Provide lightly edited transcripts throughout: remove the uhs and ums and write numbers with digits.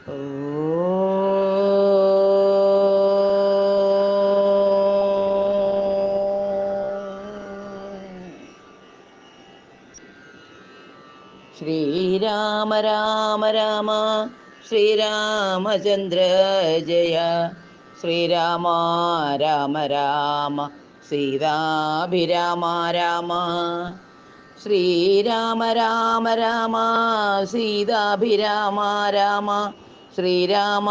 ഓ ശ്രീരാമ രാമ രാമ ശ്രീരാമചന്ദ്ര ജയ ശ്രീരാമ രാമ രാമ സീതാഭിരാമ രാമ ശ്രീരാമ രാമ രാമ സീതാഭിരാമ രാമ ശ്രീരാമ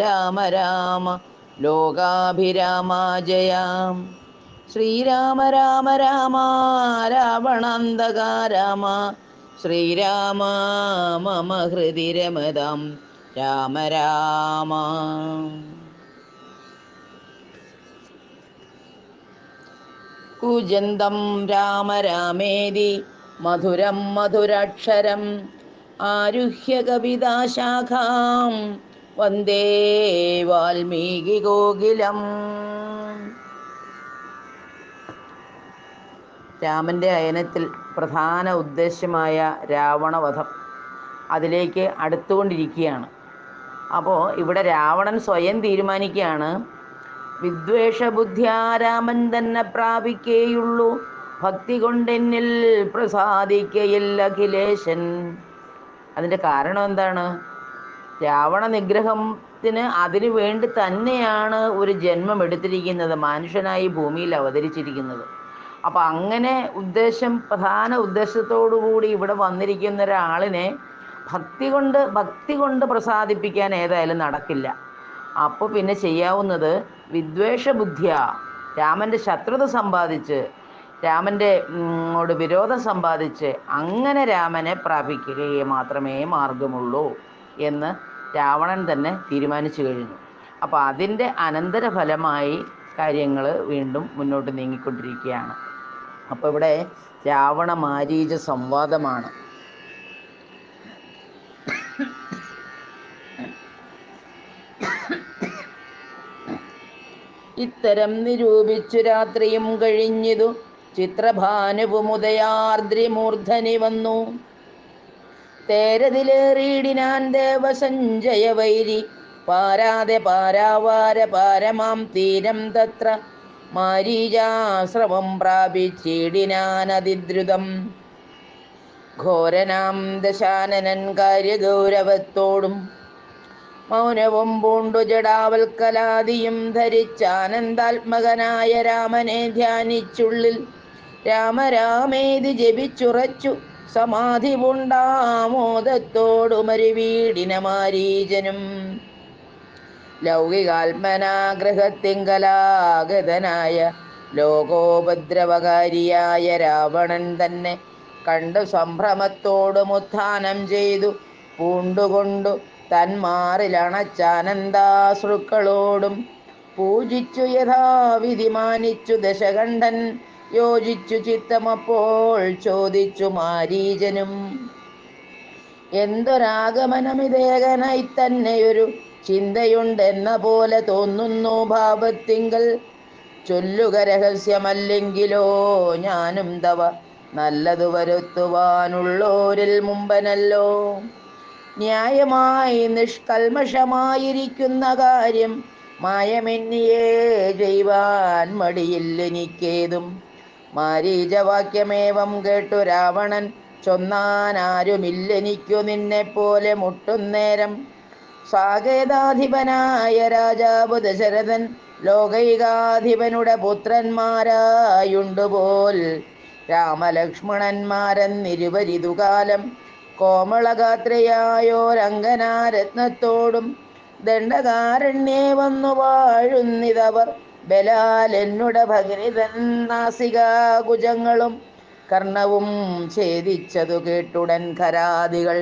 രാമ രാമ ലോകാഭിരാമ ജയ ശ്രീരാമ രാമ രാമ രാവണാന്തക രാമ ശ്രീരാമ മമ ഹൃദി രമതാം രാമ രാമ. കൂജന്തം രാമ രാമേതി മധുരം മധുരാക്ഷരം ആരുഹ്യ കവിതാശാഖാം വന്ദേ വാൽമീകി കോകിലം. രാമൻ്റെ അയനത്തിൽ പ്രധാന ഉദ്ദേശ്യമായ രാവണവധം അതിലേക്ക് അടുത്തുകൊണ്ടിരിക്കുകയാണ്. അപ്പോൾ ഇവിടെ രാവണൻ സ്വയം തീരുമാനിക്കുകയാണ്, വിദ്വേഷബുദ്ധ്യാ രാമൻ തന്നെ പ്രാപിക്കേയുള്ളൂ, ഭക്തി കൊണ്ടെന്നിൽ പ്രസാദിക്കയില്ല അഖിലേശൻ. അതിൻ്റെ കാരണം എന്താണ്? രാവണ നിഗ്രഹത്തിന് അതിനു വേണ്ടി തന്നെയാണ് ഒരു ജന്മം എടുത്തിരിക്കുന്നത്, മനുഷ്യനായി ഭൂമിയിൽ അവതരിച്ചിരിക്കുന്നത്. അപ്പം അങ്ങനെ പ്രധാന ഉദ്ദേശത്തോടുകൂടി ഇവിടെ വന്നിരിക്കുന്ന ഒരാളിനെ ഭക്തി കൊണ്ട് പ്രസാദിപ്പിക്കാൻ ഏതായാലും നടക്കില്ല. അപ്പോൾ പിന്നെ ചെയ്യാവുന്നത് വിദ്വേഷബുദ്ധിയ, രാമൻ്റെ ശത്രുത സമ്പാദിച്ച്, രാമൻ്റെ വിരോധം സമ്പാദിച്ച് അങ്ങനെ രാമനെ പ്രാപിക്കുക മാത്രമേ മാർഗമുള്ളൂ എന്ന് രാവണൻ തന്നെ തീരുമാനിച്ചു കഴിഞ്ഞു. അപ്പോൾ അതിൻ്റെ അനന്തരഫലമായി കാര്യങ്ങൾ വീണ്ടും മുന്നോട്ട് നീങ്ങിക്കൊണ്ടിരിക്കുകയാണ്. അപ്പോൾ ഇവിടെ രാവണ മാരീച സംവാദമാണ്. ഇത്തരം നിരൂപിച്ചു രാത്രിയും കഴിഞ്ഞിതു ചിത്രഭാനുപുമുദയാർദ്രിമൂർധനി വന്നു. തേരതിലേറിയിടിനാൻ ദേവസഞ്ജയ വൈരി പാരാതെ പാരാവാര പാരമാം തീരം തത്ര മാരീചാശ്രമം പ്രാപിച്ചിടിനാനതിദ്രുതം. ഘോരനാം ദശാനനൻ കാര്യഗൗരവത്തോടും മൗനവും പൂണ്ടു ജടാവൽക്കലാദിയും ധരിച്ചാനന്ദാത്മകനായ രാമനെ ധ്യാനിച്ചുള്ളിൽ രാമരാമേതി ജപിച്ചുറച്ചു സമാധി പൂണ്ടാമോദത്തോടുമരുവീടിന മാരീചനും. ലൗകികാത്മനാഗ്രഹത്തിങ്കലാഗതനായ ലോകോപദ്രവകാരിയായ രാവണൻ തന്നെ കണ്ടു സംഭ്രമത്തോടും ഉത്ഥാനം ചെയ്തു പൂണ്ടുകൊണ്ടു തന്മാറിലണച്ചാനന്ദാശ്രുക്കളോടും പൂജിച്ചു യഥാവിധി മാനിച്ചു ദശകണ്ഠൻ യോജിച്ചു ചിത്തമപ്പോൾ ചോദിച്ചു മാരീചനും. എന്തൊരാഗമനമിതേകനായി തന്നെയൊരു ചിന്തയുണ്ടെന്ന പോലെ തോന്നുന്നു ഭാവത്തിങ്കൽ. ചൊല്ലുക രഹസ്യമല്ലെങ്കിലോ ഞാനും തവ നല്ലതു വരുത്തുവാനുള്ളോരിൽ മുമ്പനല്ലോ. ന്യായമായി നിഷ്കൽമഷമായിരിക്കുന്ന കാര്യം മായമെന്നിയേ ചെയ്യുവാൻ മടിയില്ലെനിക്കേതും. മാരീചവാക്യമേവം കേട്ടു രാവണൻ ചൊന്നാനാരുമില്ലെനിക്കു നിന്നെപ്പോലെ മുട്ടുന്നേരം. സാകേതാധിപനായ രാജാവ് ദശരഥൻ ലോകൈകാധിപനുടെ പുത്രന്മാരായുണ്ടുപോൽ രാമലക്ഷ്മണന്മാരെന്നിരുവരിതുകാലം കോമളഗാത്രയായോരംഗനാരത്നത്തോടും ദണ്ഡകാരണ്യേ വന്നു വാഴുന്നിതവർ ബലാൽ എന്നുടെ ഭഗിനിതൻ നാസികാകുജങ്ങളും കർണവും ഛേദിച്ചതു കേട്ടുടൻ ഖരാദികൾ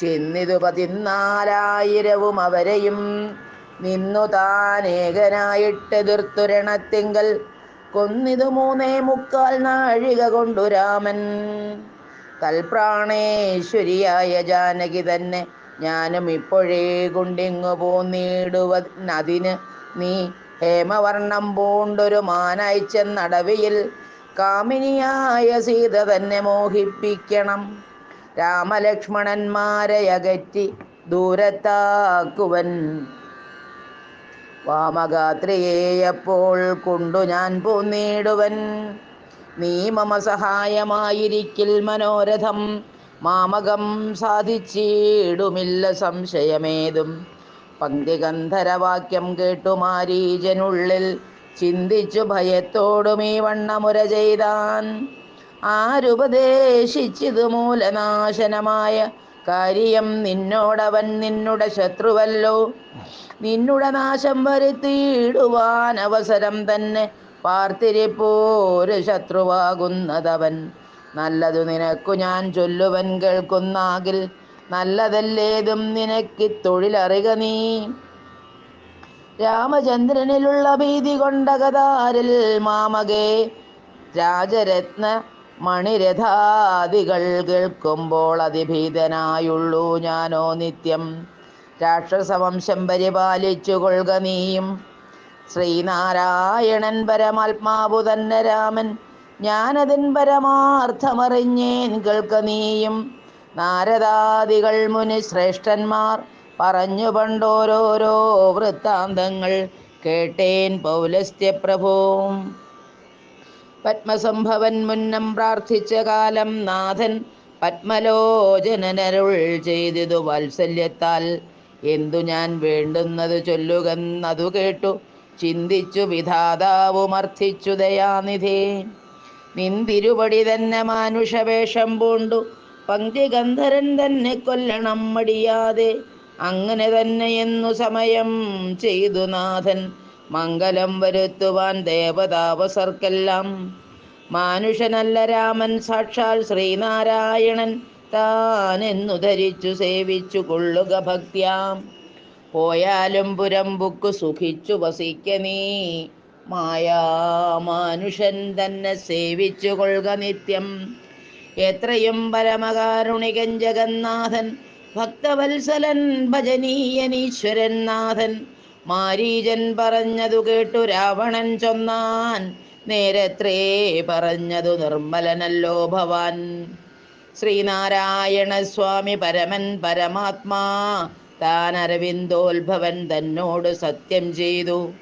ചെന്നിതു 14,000 അവരെയും നിന്നു താനേകനായിട്ടെതിർത്തുരണത്തിങ്കൽ കൊന്നിതു 3.25 നാഴിക കൊണ്ടു രാമൻ. തൽപ്രാണേശ്വരിയായ ജാനകി തന്നെ ഞാനും ഇപ്പോഴേ കൊണ്ടിങ്ങു പോന്നിടുവതിന് നീ ഹേമവർണം പൂണ്ടൊരു മാനായി ചെന്നടവിയിൽ കാമിനിയായ സീത തന്നെ മോഹിപ്പിക്കണം. രാമലക്ഷ്മണന്മാരെ അകറ്റി ദൂരത്താക്കുവൻ. വാമഗാത്രിയെയപ്പോൾ കൊണ്ടു ഞാൻ പോന്നിടുവൻ. നീ മമ സഹായമായിരിക്കിൽ മനോരഥം മാമകം സാധിച്ചിടുമില്ല സംശയമേതും. പങ്ക്തിഗന്ധരവാക്യം കേട്ടു മാരീചനുള്ളിൽ ചിന്തിച്ചു ഭയത്തോടും ഈ വണ്ണമുര ചെയ്താൻ. ആരുപദേശിച്ചിതു മൂലനാശനമായ കാര്യം നിന്നോടവൻ നിന്നുടെ ശത്രുവല്ലോ. നിന്നുടെ നാശം വരുത്തിയിടുവാൻ അവസരം തന്നെ പാർത്തിരിപ്പോരു ശത്രുവാകുന്നതവൻ. നല്ലതു നിനക്കു ഞാൻ ചൊല്ലുവൻ കേൾക്കുന്നാകിൽ നല്ലതല്ലേതും നിനക്ക് തൊഴിലറിക നീ. രാമചന്ദ്രനിലുള്ള ഭീതി കൊണ്ടകതാരിൽ മാമകേ രാജരത്ന മണിരഥാദികൾ കേൾക്കുമ്പോൾ അതിഭീതനായുള്ളൂ ഞാനോ നിത്യം. രാക്ഷസവംശം പരിപാലിച്ചു കൊള്ളുക നീയും. ശ്രീനാരായണൻ പരമാത്മാവു തന്നെ രാമൻ, ഞാനതിൻ പരമാർത്ഥമറിഞ്ഞേൻ കേൾക്ക നീയും. നാരദാദികൾ മുനി ശ്രേഷ്ഠന്മാർ പറഞ്ഞു പണ്ടോരോരോ വൃത്താന്തങ്ങൾ കേട്ടേൻ പൗലസ്ത്യപ്രഭോ. പത്മസംഭവൻ മുന്നം പ്രാർത്ഥിച്ച കാലം നാഥൻ പത്മലോചനരുൾ ചെയ്തിതു വാത്സല്യത്താൽ. എന്തു ഞാൻ വേണ്ടുന്നത് ചൊല്ലുകന്നതു കേട്ടു ചിന്തിച്ചു വിധാതാവുമർത്ഥിച്ചു ദയാനിധേ. നിന്തിരുപടി തന്നെ മാനുഷവേഷം പൂണ്ടു പങ്ക്തിഗന്ധരൻ തന്നെ കൊല്ലണം മടിയാതെ. അങ്ങനെ തന്നെയെന്നു സമയം ചെയ്തു നാഥൻ മംഗലം വരുത്തുവാൻ ദേവതാപസർക്കെല്ലാം. മാനുഷനല്ല രാമൻ സാക്ഷാൽ ശ്രീനാരായണൻ താനെന്നു ധരിച്ചു സേവിച്ചു കൊള്ളുക ഭക്ത്യാം. പോയാലും പുരമ്പുക്കു സുഖിച്ചു വസിക്ക നീ മായാമാനുഷൻ തന്നെ സേവിച്ചു കൊള്ളുക നിത്യം. എത്രയും പരമകാരുണികൻ ജഗന്നാഥൻ ഭക്തവത്സലൻ ഭജനീയനീശ്വരൻ നാഥൻ. മാരീചൻ പറഞ്ഞതു കേട്ടു രാവണൻ ചൊന്നാൻ, നേരത്രേ പറഞ്ഞതു നിർമ്മലനല്ലോ ഭവാൻ. ശ്രീനാരായണ സ്വാമി പരമൻ പരമാത്മാ താൻ അരവിന്ദോത്ഭവൻ തന്നോട് സത്യം ചെയ്തു.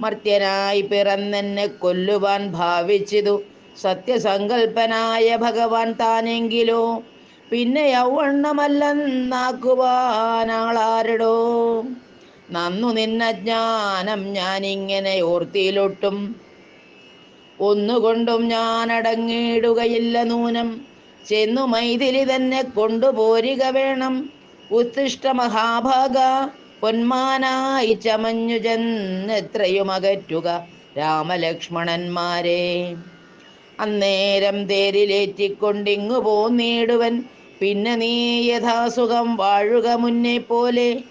മർത്യനായി പിറന്നെന്നെ കൊല്ലുവാൻ ഭാവിച്ചിതു സത്യസങ്കൽപ്പനായ ഭഗവാൻ താനെങ്കിലോ. പിന്നെ യൗവണ്ണമല്ലെന്നാക്കുവാനാളാരടോ. നന്നു നിന്നജ്ഞാനം ഞാനിങ്ങനെ ഓർത്തിയിലൊട്ടും ഒന്നുകൊണ്ടും ഞാൻ അടങ്ങിയിടുകയില്ല നൂനം. ചെന്നു മൈഥിലി തന്നെ കൊണ്ടുപോരുക വേണം. ഉത്തിഷ്ട മഹാഭാഗ പൊന്മാനായി ചമഞ്ഞു ചെന്നെത്രയും അകറ്റുക രാമലക്ഷ്മണന്മാരെ. അന്നേരം തേരിലേറ്റിക്കൊണ്ടിങ്ങു പോന്നിടുവൻ. പിന്നെ നീ യഥാസുഖം വാഴുക മുന്നേ പോലെ.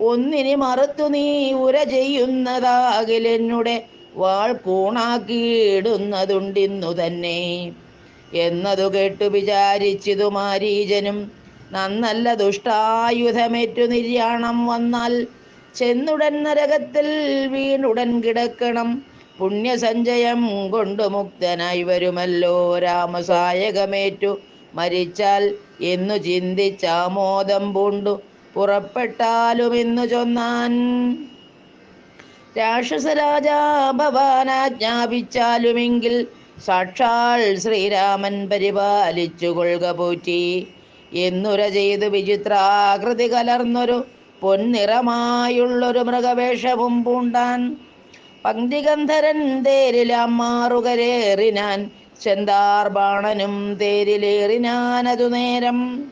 ഒന്നിനി മറുത്തു നീ ഉര ചെയ്യുന്നതാകിലെന്നുടെ വാൾ കൂണാക്കിയിടുന്നതുണ്ടിന്നു തന്നെ എന്നതു കേട്ടു വിചാരിച്ചിതു മാരീചനും. നന്നല്ല ദുഷ്ടായുധമേറ്റു നിര്യാണം വന്നാൽ ചെന്നുടൻ നരകത്തിൽ വീണുടൻ കിടക്കണം. പുണ്യസഞ്ചയം കൊണ്ടു മുക്തനായി വരുമല്ലോ രാമസായകമേറ്റു മരിച്ചാൽ എന്നു ചിന്തിച്ചാമോദം പൂണ്ടു പുറപ്പെട്ടാലുമെന്നു ചൊന്നാൻ. രാക്ഷസരാജാ ഭവാനാജ്ഞാപിച്ചാലുമെങ്കിൽ സാക്ഷാൽ ശ്രീരാമൻ പരിപാലിച്ചു കൊള്ളുക പോറ്റി. എന്നുര ചെയ്തു വിചിത്രാകൃതി കലർന്നൊരു പൊന്നിറമായുള്ളൊരു മൃഗവേഷവും പൂണ്ടാൻ. പങ്ക്തിഗന്ധരൻ തേരിലാം മാറുകരേറിനാൻ. ചെന്താർ ബാണനും തേരിലേറിനാനതു നേരം.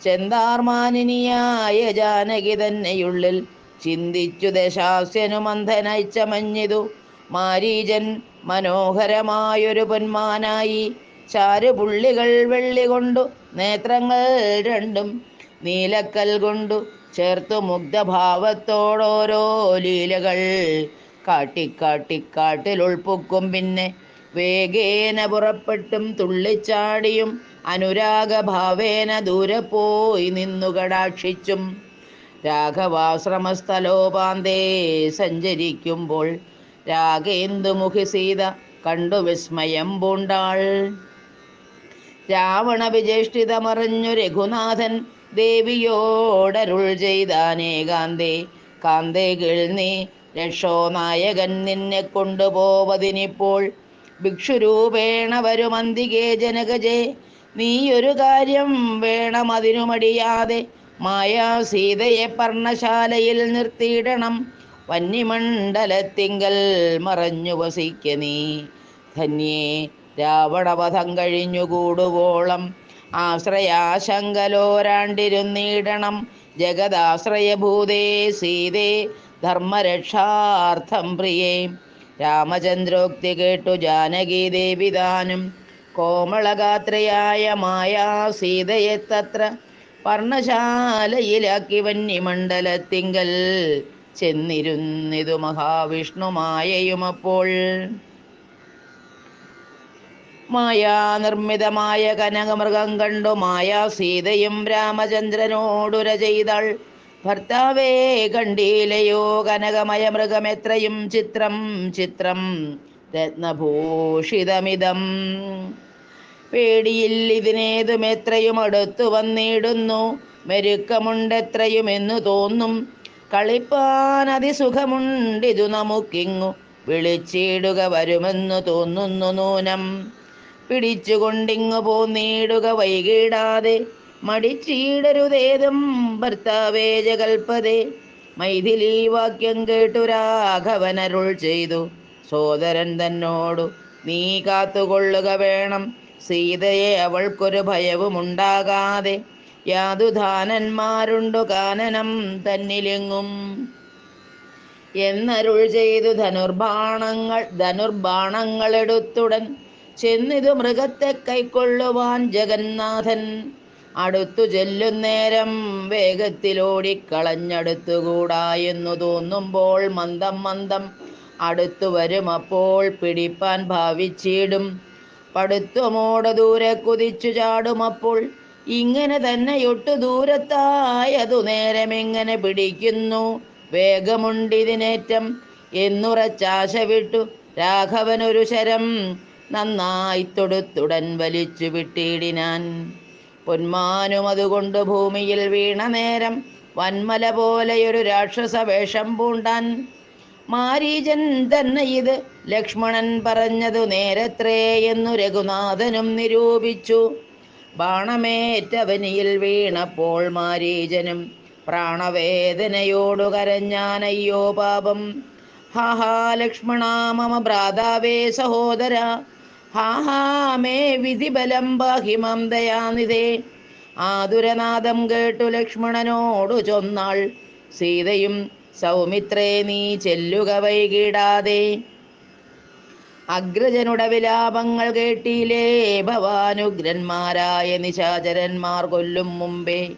ചെന്താർമാനിനിയായ ജാനകി തന്നെയുള്ളിൽ ചിന്തിച്ചു ദശാസ്യനു മന്ധനായി ചമഞ്ഞിതു. മാരീചൻ മനോഹരമായൊരു പൊന്മാനായി. ചാരുപുള്ളികൾ വെള്ളി കൊണ്ടു നേത്രങ്ങൾ രണ്ടും നീലക്കൽ കൊണ്ടു ചേർത്തു മുഗ്ധഭാവത്തോടോരോ ലീലകൾ കാട്ടിക്കാട്ടിക്കാട്ടിലുൾപ്പുക്കും. പിന്നെ വേഗേന പുറപ്പെട്ടും തുള്ളിച്ചാടിയും അനുരാഗഭാവേന ദൂരെ പോയി നിന്നു കടാക്ഷിച്ചും രാഘവാശ്രമസ്ഥലോപാന്തേ സഞ്ചരിക്കുമ്പോൾ രാഗേന്ദുമുഖി സീത കണ്ടു വിസ്മയം പൂണ്ടാൾ. രാവണ വിചേഷ്ടിതമറിഞ്ഞു രഘുനാഥൻ ദേവിയോടരുൾ ചെയ്താനേകാന്തേ. കാന്തേ കേൾനീ, രക്ഷോനായകൻ നിന്നെ കൊണ്ടുപോവതിനിപ്പോൾ. ഭിക്ഷുരൂപേണ വരുമന്തികേ ജനകജേ. നീയൊരു കാര്യം വേണമതിനു മടിയാതെ. മായാ സീതയെ പർണശാലയിൽ നിർത്തിയിടണം. വന്യമണ്ഡലത്തിങ്കൽ മറഞ്ഞു വസിക്ക നീ. ധന്യേ, രാവണവധം കഴിഞ്ഞുകൂടുവോളം ആശ്രയാശങ്കലോരാണ്ടിരുന്നിടണം. ജഗദാശ്രയഭൂതേ സീതേ, ധർമ്മരക്ഷാർത്ഥം പ്രിയേ. രാമചന്ദ്രോക്തി കേട്ടു ജാനകി ദേവി താനും കോമളഗാത്രയായ മായാ സീതയെ തത്ര പർണശാലയിലാക്കി വന്യമണ്ഡലത്തിങ്കൽ ചെന്നിരുന്നിതു മഹാവിഷ്ണുമായയുമപ്പോൾ. മായാനിർമ്മിതമായ കനകമൃഗം കണ്ടു മായാ സീതയും രാമചന്ദ്രനോടുര ചെയ്താൾ. ഭർത്താവേ, കണ്ടീലയോ കനകമയ മൃഗമെത്രയും ചിത്രം ചിത്രം രത്നഭൂഷിതമിതം. പേടിയിൽ ഇതിനേതും എത്രയും അടുത്തു വന്നിടുന്നു. മെരുക്കമുണ്ടെത്രയുമെന്നു തോന്നും. കളിപ്പാൻ അതിസുഖമുണ്ടിതു നമുക്കിങ്ങു. വിളിച്ചിടുക വരുമെന്നു തോന്നുന്നു നൂനം. പിടിച്ചുകൊണ്ടിങ്ങു പോന്നിടുക വൈകിടാതെ. മടിച്ചീടരുതേതും ഭർത്താവേ ജഗൽപതേ. മൈഥിലി വാക്യം കേട്ടു രാഘവനരുൾ ചെയ്തു സോദരൻ തന്നോടു, നീ കാത്തുകൊള്ളുക വേണം സീതയെ, അവൾക്കൊരു ഭയവുമുണ്ടാകാതെ. യാതുധാനന്മാരുണ്ടു കാനനം തന്നിലെങ്ങും എന്നരുൾ ചെയ്തു ധനുർബാണങ്ങളെടുത്തുടൻ ചെന്നിതു മൃഗത്തെ കൈക്കൊള്ളുവാൻ ജഗന്നാഥൻ. അടുത്തു ചെല്ലുന്നേരം വേഗത്തിലോടിക്കളഞ്ഞടുത്തുകൂടാ എന്നു തോന്നുമ്പോൾ മന്ദം മന്ദം അടുത്തു വരുമപ്പോൾ പിടിപ്പാൻ ഭാവിച്ചിടും. പടുത്വമോടെ ദൂരെ കുതിച്ചു ചാടുമപ്പോൾ ഇങ്ങനെ തന്നെയൊട്ടു ദൂരത്തായതു നേരമെങ്ങനെ പിടിക്കുന്നു. വേഗമുണ്ടിതിനേറ്റം എന്നുറച്ചാശ വിട്ടു രാഘവനൊരു ശരം നന്നായി തൊടുത്തുടൻ വലിച്ചു വിട്ടിടിനാൻ. പൊന്മാനും അതുകൊണ്ട് ഭൂമിയിൽ വീണ നേരം വന്മല പോലെയൊരു രാക്ഷസ വേഷം പൂണ്ടാൻ. മാരീചൻ തന്നെ ഇത് ലക്ഷ്മണൻ പറഞ്ഞതു നേരത്രേ എന്നു രഘുനാഥനും നിരൂപിച്ചു. ബാണമേറ്റവനിയിൽ വീണപ്പോൾ മാരീചനും പ്രാണവേദനയോടു കരഞ്ഞാനയ്യോ പാപം. ഹാഹാ ലക്ഷ്മണ മമ ഭ്രാതാവേ സഹോദര, ഹാഹാ മേ വിധിബലം ബാഹിമം ദയാനിധേ. ആതുരനാദം കേട്ടു ലക്ഷ്മണനോടു ചൊന്നാൾ സീതയും, സൗമിത്രേ നീ ചെല്ലുക വൈകിടാതെ. അഗ്രജനുടെ വിലാപങ്ങൾ കേട്ടിലേ ഭവാനുഗ്രന്മാരായ നിശാചരന്മാർ കൊല്ലും മുമ്പേ.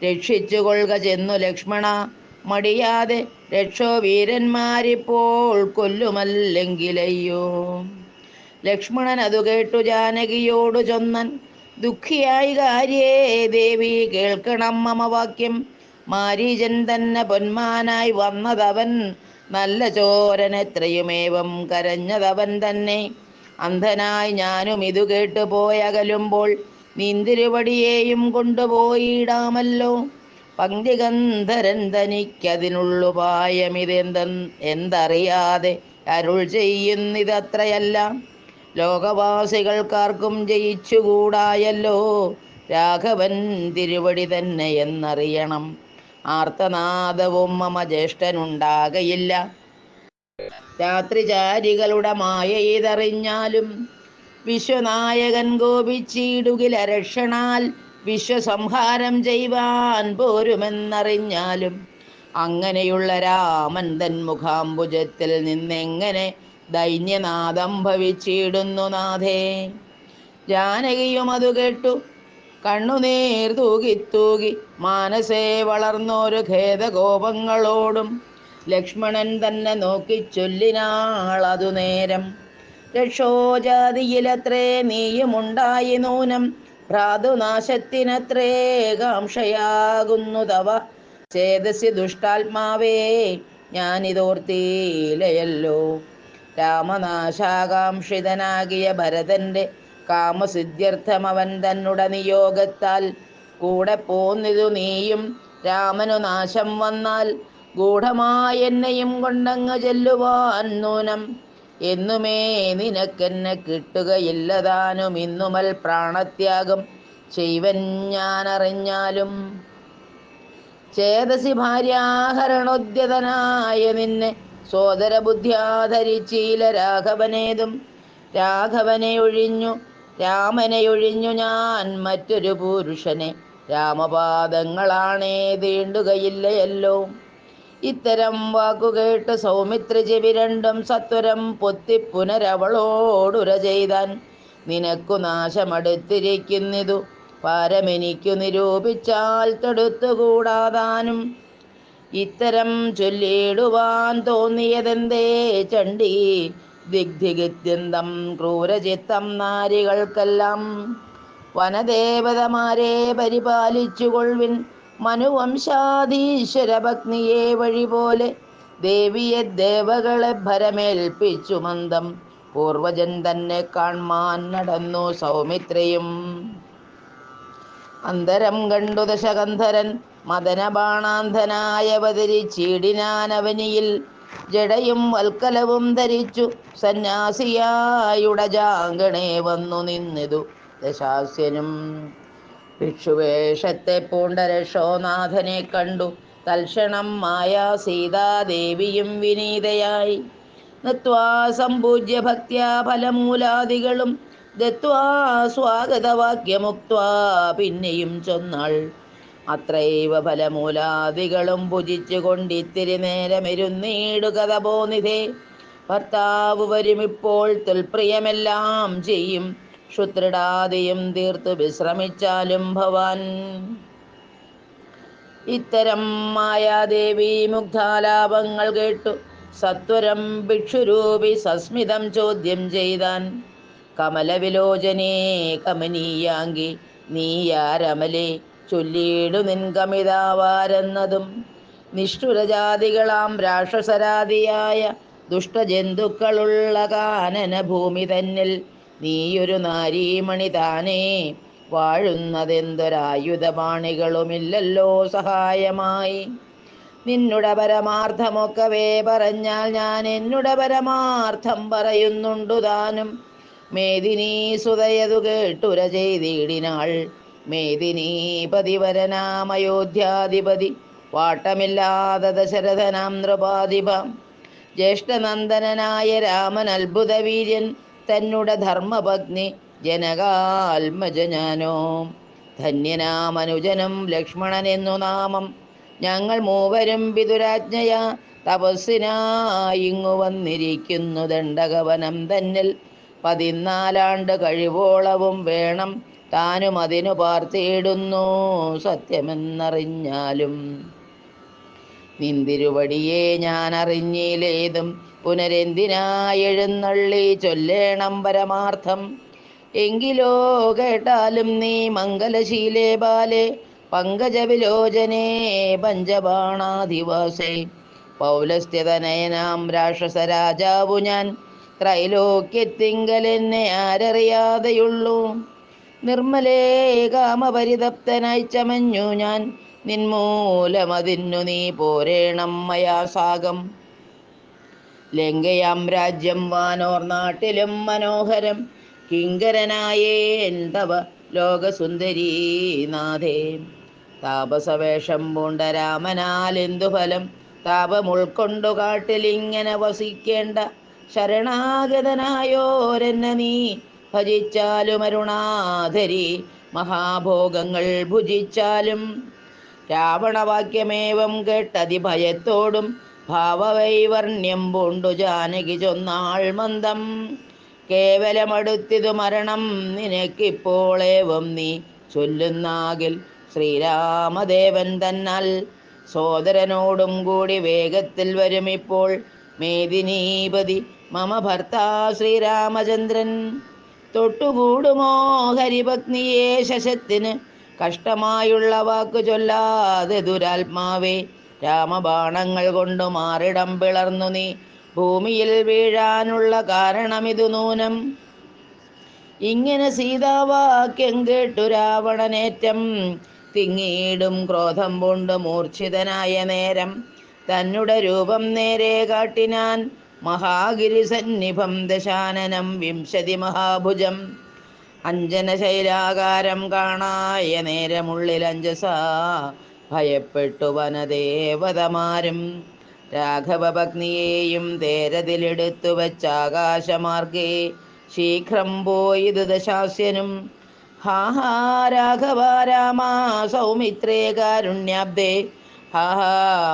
രക്ഷിച്ചുകൊള്ളുക ചെന്നു ലക്ഷ്മണ മടിയാതെ. രക്ഷോ വീരന്മാരിപ്പോൾ കൊല്ലുമല്ലെങ്കിലയ്യോ. ലക്ഷ്മണൻ അതു കേട്ടു ജാനകിയോടു ചൊന്നൻ, ദുഃഖിയായി കാര്യേ ദേവി കേൾക്കണം മമ വാക്യം. മാരീചൻ തന്നെ പൊന്മാനായി വന്നതവൻ, നല്ല ചോരനെത്രയുമേവം കരഞ്ഞതവൻ തന്നെ. അന്ധനായി ഞാനും ഇതു കേട്ടു പോയകലുമ്പോൾ നിന്തിരുവടിയേയും കൊണ്ടുപോയിടാമല്ലോ. പങ്ക്തിഗന്ധരൻ തനിക്കതിനുള്ളുപായമിതെന്തറിയാതെ അരുൾ ചെയ്യുന്നിതത്രയെല്ലാം. ലോകവാസികൾക്കാർക്കും ജയിച്ചുകൂടായല്ലോ രാഘവൻ തിരുവടി തന്നെ എന്നറിയണം. ആർത്തനാദവും മമ ജ്യേഷ്ഠനുണ്ടാകയില്ല. രാത്രിചാരികളുടെ മായ ഇതറിഞ്ഞാലും വിശ്വനായകൻ കോപിച്ചിടുകിലരക്ഷണാൽ വിശ്വസംഹാരം ചെയ്യുവാൻ പോരുമെന്നറിഞ്ഞാലും. അങ്ങനെയുള്ള രാമൻ തൻ മുഖാംബുജത്തിൽ നിന്നെങ്ങനെ ദൈന്യനാദം ഭവിച്ചിടുന്നു നാഥേ. ജാനകിയും അതു കേട്ടു കണ്ണുനീർ തൂകി തൂകി മാനസേ വളർന്നോരു ഖേദകോപങ്ങളോടും ലക്ഷ്മണൻ തന്നെ നോക്കി ചൊല്ലിനാളതു നേരം. രക്ഷോജാതിയിലത്രേ നീയുമുണ്ടായി നൂനം, ഭ്രാതുനാശത്തിനത്രേ കാംക്ഷയാകുന്നു തവ ചേതസി ദുഷ്ടാത്മാവേ, ഞാനിതോർത്തിയിലയല്ലോ. രാമനാശാകാംക്ഷിതനാകിയ ഭരതന്റെ കാമസിദ്ധ്യർത്ഥം അവൻ തന്നുട നിയോഗത്താൽ കൂടെ പോന്നിതു നീയും രാമനു നാശം വന്നാൽ ഗൂഢമായി എന്നെയും കൊണ്ടങ്ങ് ചെല്ലുവാൻ നൂനം എന്നുമേ നിനക്കെന്നെ കിട്ടുകയില്ലതാനും ഇന്നുമൽ പ്രാണത്യാഗം ചെയ്വൻ ഞാനറിഞ്ഞാലും ചേതസി ഭാര്യാഹരണോദ്യതനായ നിന്നെ സോദര ബുദ്ധ്യാധരിച്ചീല രാഘവനേതും രാമനെയൊഴിഞ്ഞു ഞാൻ മറ്റൊരു പുരുഷനെ രാമപാദങ്ങളാണേ തീണ്ടുകയില്ലയല്ലോ. ഇത്തരം വാക്കുകേട്ട് സൗമിത്രി ചെവി രണ്ടും സത്വരം പൊത്തി പുനരവളോടുര ചെയ്താൻ നിനക്കു നാശമടുത്തിരിക്കുന്നിതു പാരമെനിക്കു നിരൂപിച്ചാൽ തടുത്തുകൂടാതാനും. ഇത്തരം ചൊല്ലിടുവാൻ തോന്നിയതെന്തേ ചണ്ഡീ ദിഗ്ധിഗത്യന്തം ക്രൂരചിത്തം നാരികൾക്കെല്ലാം. വനദേവതമാരെ പരിപാലിച്ചുകൊള്ളിൻ മനുവംശാധീശ്വര ഭഗ്നിയെ വഴി പോലെ ദേവിയെ ദേവകളെ ഭരമേൽപ്പിച്ചു മന്ദം പൂർവജൻ തന്നെ കാൺമാൻ നടന്നു സൗമിത്രയും. അന്തരം കണ്ടു ദശകന്ധരൻ മദനബാണാന്ധനായവതരിച്ചീടിനാനവനിയിൽ ജടയും വൽക്കലവും ധരിച്ചു സന്യാസിയായുടജാങ്കണേ വന്നു നിന്നിതു ദശാസ്യനും. ഭിക്ഷുവേഷത്തെ പൂണ്ട രക്ഷോനാഥനെ കണ്ടു തൽക്ഷണം മായാ സീതാദേവിയും വിനീതയായി നത്വാ സമ്പൂജ്യ ഭക്ത്യാ ഫലമൂലാദികളും ദത്വാ സ്വാഗതവാക്യമുക്ത്വാ പിന്നെയും ചൊന്നാൾ അത്രൈവ ഫലമൂലാദികളും ഭുജിച്ചു കൊണ്ടിത്തിരി നേരമിരുന്നീടുകഥ പോന്നിധേ. ഭർത്താവ് വരുമിപ്പോൾ തുൽപ്രിയമെല്ലാം ചെയ്യും ക്ഷുത്രിടാദിയും തീർത്തു വിശ്രമിച്ചാലും ഭവാൻ. ഇത്തരം മായാദേവി മുഗ്ധാലാപങ്ങൾ കേട്ടു സത്വരം ഭിക്ഷുരൂപി സസ്മിതം ചോദ്യം ചെയ്താൻ. കമലവിലോചനേ കമനീയാങ്കി നീയാരമലേ ചൊല്ലിയിടു നിൻ കമിതാവാരെന്നതും. നിഷ്ഠുരജാതികളാം രാക്ഷസരാതിയായ ദുഷ്ടജന്തുക്കളുള്ള കാനന ഭൂമി തന്നിൽ നീയൊരു നാരീമണി താനേ വാഴുന്നതെന്തൊരായുധപാണികളുമില്ലല്ലോ സഹായമായി. നിന്നുടെ പരമാർത്ഥമൊക്കവേ പറഞ്ഞാൽ ഞാൻ എന്നുടെ പരമാർത്ഥം പറയുന്നുണ്ടു താനും. മേദിനീ സുതയതു കേട്ടുര ചെയ്തിടിനാൾ മേദിനീപതിവരനാമയോധ്യാധിപതി വാട്ടമില്ലാതെ ദശരഥനാം നൃപാധിപ. ജ്യേഷ്ഠനന്ദനായ രാമൻ അത്ഭുതവീര്യൻ തന്നുടെ ധർമ്മപത്നി ജനകാത്മജനാനോ. ധന്യനാമനുജനും ലക്ഷ്മണനെന്നു നാമം ഞങ്ങൾ മൂവരും പിതുരാജ്ഞയ തപസ്സിനായിങ്ങു വന്നിരിക്കുന്നു ദണ്ഡകവനം തന്നിൽ 14 കഴിവോളവും വേണം താനും അതിനു പാർത്തിയിടുന്നു സത്യമെന്നറിഞ്ഞാലും. നിന്തിരുവടിയെ ഞാൻ അറിഞ്ഞില്ലേതും പുനരെന്തിനായെഴുന്നള്ളി ചൊല്ലേണം പരമാർത്ഥം. എങ്കിലോ കേട്ടാലും നീ മംഗലശീലേ ബാലേ പങ്കജവിലോചനേ പഞ്ചബാണാധിവാസേ. പൗലസ്ത്യതനയനാം രാക്ഷസരാജാവു ഞാൻ ത്രൈലോക്യത്തിങ്കലെന്നെ ആരറിയാതെയുള്ളൂ. നിർമ്മലേ കാമപരിതപ്തനായി ചമഞ്ഞു ഞാൻ നിൻമൂലമതിന്നു നീ പോരേണം മയാ സാഗം. ലങ്കയാം രാജ്യം വാനോർ നാട്ടിലും മനോഹരം കിങ്കരനായേൻ തവ ലോകസുന്ദരീനാഥേ. താപസവേഷം പൂണ്ട രാമനാൽ എന്തു ഫലം താപം ഉൾക്കൊണ്ടു കാട്ടിലിങ്ങനെ വസിക്കേണ്ട ശരണാഗതനായോരെന്നെ നീ ഭജിച്ചാലും അരുണാധരി മഹാഭോഗങ്ങൾ ഭുജിച്ചാലും. രാവണവാക്യമേവം കേട്ടതിഭയത്തോടും ഭാവവൈവർണ്യം പൂണ്ടു ജാനകി ചൊന്നാൾ മന്ദം. കേവലമടുത്തിതു മരണം നിനക്കിപ്പോളേവം നീ ചൊല്ലുന്നാകിൽ ശ്രീരാമദേവൻ തന്നാൽ സോദരനോടും കൂടി വേഗത്തിൽ വരുമിപ്പോൾ മേദിനീപതി മമ ഭർത്താ ശ്രീരാമചന്ദ്രൻ. തൊട്ടുകൂടുമോ ഹരിപത്നിയെ ശശത്തിന് കഷ്ടമായുള്ള വാക്കു ചൊല്ലാതെ ദുരാത്മാവേ. രാമബാണങ്ങൾ കൊണ്ടു മാറിടം പിളർന്നു നീ ഭൂമിയിൽ വീഴാനുള്ള കാരണമിതു നൂനം. ഇങ്ങനെ സീതാവാക്യം കേട്ടു രാവണനേറ്റം തിങ്ങിയിടും ക്രോധം കൊണ്ട് മൂർച്ഛിതനായ നേരം തന്നുടെ രൂപം നേരെ കാട്ടിനാൻ മഹാഗിരി സന്നിഭം ദശാനനം വിംശതി മഹാഭുജം. അഞ്ജനശൈലാകാരം കാണായ നേരമുള്ളിൽ അഞ്ജസാ ഭയപ്പെട്ടു വനദേവതമാരും. രാഘവപത്നിയെയും തേരതിലെടുത്തു വച്ചാകാശമാർഗേ ശീഘ്രം പോയിതു ദശാസ്യനും. ഹാ ഹാ രാഘവ രാമ സൗമിത്രേ കാരുണ്യാബ്ദേ, ഹാ ഹാ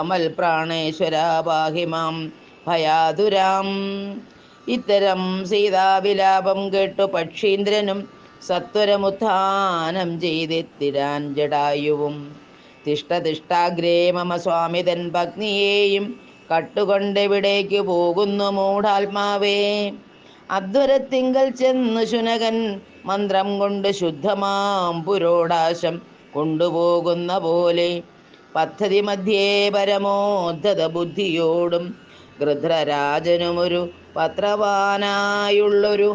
മൽപ്രാണേശ്വര പാഹി മാം ഭയാതുരാം. ഇത്തരം സീതാവിലാപം കേട്ടു പക്ഷീന്ദ്രനും സത്വരമുത്ഥാനം ചെയ്തെത്തിരാൻ ജടായുവും. തിഷ്ടതിഷ്ടാഗ്രേ മമ സ്വാമിതൻ പത്നിയെയും കട്ടുകൊണ്ടെവിടേക്കു പോകുന്നു മൂഢാത്മാവേ. അധ്വരത്തിങ്കൽ ചെന്നു ശുനകൻ മന്ത്രം കൊണ്ട് ശുദ്ധമാം പുരോടാശം കൊണ്ടുപോകുന്ന പോലെ പദ്ധതി മധ്യേ പരമോദ്ധത ബുദ്ധിയോടും ഗൃധ്രരാജനുമൊരു പത്രവാനായുള്ളൊരു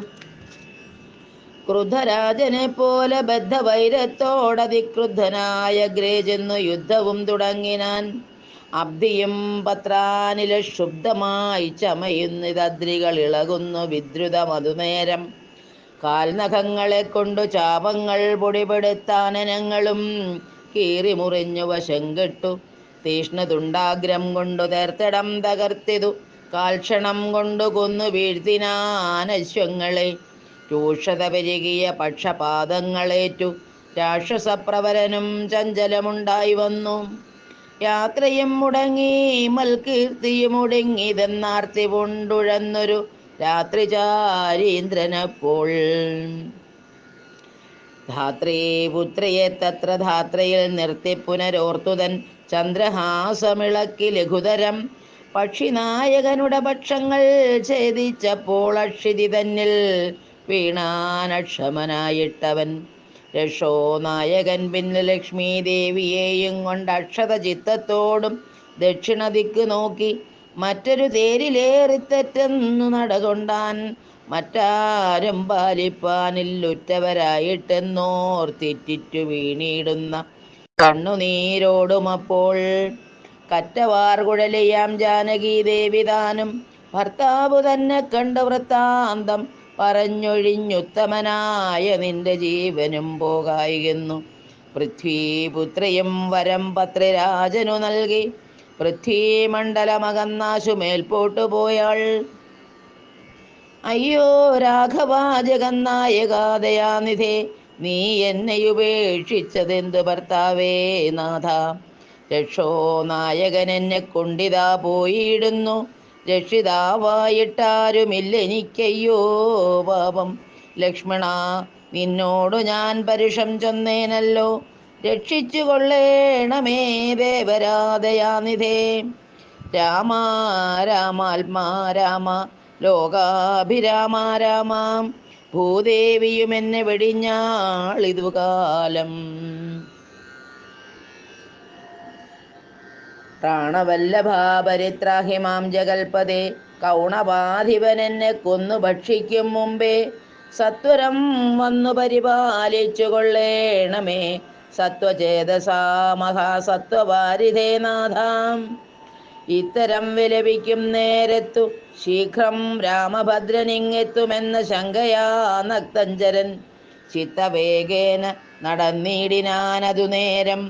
ക്രുദ്ധരാജനെ പോലെ ബദ്ധവൈരത്തോടതിക്രുദ്ധനായ അഗ്രേ ചെന്നു യുദ്ധവും തുടങ്ങിനാൻ. അബ്ധിയും പത്രാനില ക്ഷുബ്ധമായി ചമയുന്നിതദ്രികൾ ഇളകുന്നു വിദ്രുത മധുനേരം. കാൽനഖങ്ങളെ കൊണ്ടു ചാപങ്ങൾ പൊടിപെടുത്താനനങ്ങളും കീറി മുറിഞ്ഞു വശം കെട്ടു. തീഷ്ണതുണ്ടാഗ്രം കൊണ്ടു തേർത്തടം തകർത്തിതു കാൽക്ഷണം കൊണ്ടു കൊന്നു വീഴ്ത്തിനാനശ്വങ്ങളെ. രൂക്ഷത പെരുകിയ പക്ഷപാതങ്ങളേറ്റു രാക്ഷസപ്രവരനും ചഞ്ചലമുണ്ടായി വന്നു. യാത്രയും മുടങ്ങി മൽകീർത്തിയും ഒടുങ്ങിതെന്നാർത്തി കൊണ്ടുഴന്നൊരു രാത്രിചാരീന്ദ്രനപ്പോൾ ധാത്രീപുത്രിയെ തത്ര ധാത്രയിൽ നിർത്തി പുനരോർത്തുതൻ ചന്ദ്രഹാസമിളക്കി ലഘുതരം. പക്ഷിനായകനുടെ പക്ഷങ്ങൾ ഛേദിച്ചപ്പോൾ അക്ഷിതി തന്നിൽ വീണാനക്ഷമനായിട്ടവൻ. രക്ഷോ നായകൻ പിന്നെ ലക്ഷ്മീ ദേവിയെയും കൊണ്ട് അക്ഷത ചിത്തത്തോടും ദക്ഷിണ ദിക്ക് നോക്കി മറ്റൊരു തേരിലേറിത്തെറ്റെന്നു നടകൊണ്ടാൻ. മറ്റാരും പാലിപ്പാനില്ലുറ്റവരായിട്ടെന്നോർത്തിറ്റിറ്റു വീണിടുന്ന കണ്ണുനീരോടുമപ്പോൾ കറ്റവാർ കുഴലിയാം ജാനകീ ദേവി താനും ഭർത്താവു തന്നെ കണ്ടു വൃത്താന്തം പറഞ്ഞൊഴിഞ്ഞുത്തമനായ നിന്റെ ജീവനും പോകായിരുന്നു. പൃഥ്വീപുത്രിയും വരം പത്രിരാജനു നൽകി പൃഥ്വീമണ്ഡലമകന്നാശു മേൽപോട്ടു പോയാൾ. അയ്യോ രാഘവ ജഗന്നായകാദയാനിധേ, നീ എന്നെയുപേക്ഷിച്ചതെന്തു ഭർത്താവേ നാഥ. രക്ഷോ നായകൻ എന്നെ കൊണ്ടിതാ പോയിടുന്നു. രക്ഷിതാവായിട്ടാരുമില്ലെനിക്കയ്യോ പാപം. ലക്ഷ്മണ നിന്നോടു ഞാൻ പരുഷം ചൊന്നേനല്ലോ, രക്ഷിച്ചു കൊള്ളേണമേ ദേവരാദയാനിധേ. രാമ രാമാത്മാ രാമ ലോകാഭിരാമ രാമ, ഭൂദേവിയും എന്നെ വെടിഞ്ഞാളിതു കാലം. പ്രാണവല്ലഭാപരിത്രാഹി മാം ജഗൽപദേ, കൗണപാധിപൻ എന്നെ കൊന്നു ഭക്ഷിക്കും മുമ്പേ സത്വരം വന്നു പരിപാലിച്ചു കൊള്ളേണമേ സത്വചേതസാ മഹാസത്വവാരിധേ നാഥാം. ഇത്തരം വിലപിക്കും നേരത്തു ശീഘ്രം രാമഭദ്രനിങ്ങെത്തുമെന്ന ശങ്കയാ നക്തഞ്ചരൻ ചിത്തവേഗേന നടന്നിടിനാനതു നേരം.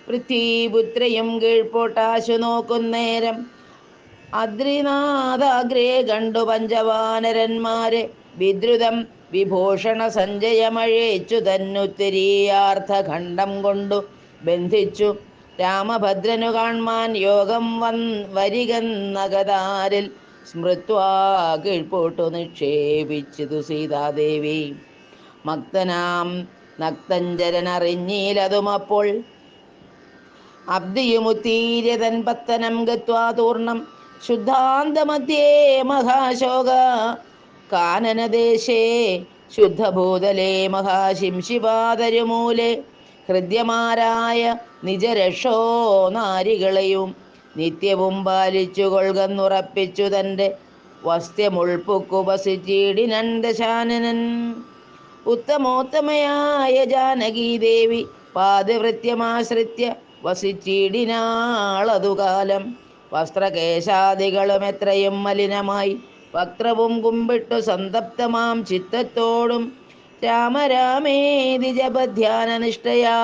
പൃഥ്വീപുത്രയും കീഴ്പോട്ടാശു നോക്കുന്നേരം അദ്രിനാഥാഗ്രേ കണ്ടു പഞ്ചവാനരന്മാരെ വിദ്രുതം വിഭൂഷണ സഞ്ജയമഴേച്ചു തന്നുത്തരീയാർത്ഥഖണ്ഡം കൊണ്ടു ബന്ധിച്ചു. രാമഭദ്രനു കാൺമാൻ യോഗം വരികന്നകതാരിൽ സ്മൃത്വാ കീഴ്പോട്ടു നിക്ഷേപിച്ചിതു സീതാദേവി. മക്തനാം നക്തഞ്ചരനറിഞ്ഞീലതുമപ്പോൾ അബ്ദിയുമുത്തീര്യതൻ പത്തനം ഗത്വാ തൂർണം. ശുദ്ധാന്തമധ്യേ മഹാശോക കാനനദേശേ ശുദ്ധഭൂതലേ മഹാശിംശിപാതരുമൂലെ ഹൃദ്യമാരായ നിജരക്ഷോ നാരികളെയും നിത്യവും പാലിച്ചു കൊൾകന്നുറപ്പിച്ചു തൻ്റെ വസ്ത്യമുൾപ്പുക്കുപസിച്ചീടിനൻ ദശാനനൻ. ഉത്തമോത്തമയായ ജാനകീദേവി പാതിവൃത്യമാശ്രിത്യ വസിച്ചിടിനാളതുകാലം. വസ്ത്രകേശാദികളും എത്രയും മലിനമായി വക്രവും കുമ്പിട്ടു സന്തപ്തമാം ചിത്തത്തോടും രാമരാമേതി ജപധ്യാന നിഷ്ഠയാ